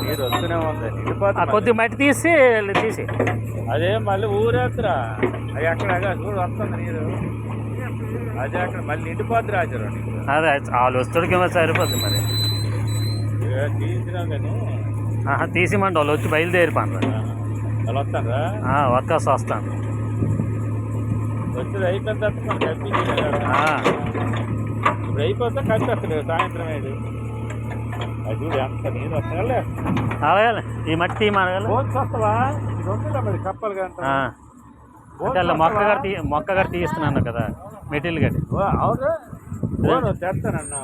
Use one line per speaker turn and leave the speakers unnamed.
నీరు వస్తూనే ఉంది.
కొద్ది మట్టి తీసి
అదే మళ్ళీ ఊరేత్తరా అది అక్కడ చూడు వస్తుంది నీరు. అదే అక్కడ మళ్ళీ నిండిపోద్ది రాజారు.
అదే వాళ్ళు వస్తుడికేమో సరిపోద్ది మరి.
తీసినాం కానీ
తీసిమంటే వాళ్ళు వచ్చి బయలుదేరి పండ్రు
వాళ్ళు వస్తారా?
వర్కర్స్ వస్తాను.
వచ్చి అయిపోయిన తర్వాత మనం కప్పి ఇప్పుడు అయిపోతే కప్పి వస్తుంది సాయంత్రం అయ్యేది. అది చూడు ఎంత నీరు వస్తాలే.
అలాగే ఈ మట్టి తీయమనగల
వస్తావా? మరి కప్పలు
అంటే మొక్క గారు తీస్తున్నాను కదా మెటీరియల్ గట్టి.
అవును తెస్తానన్నా.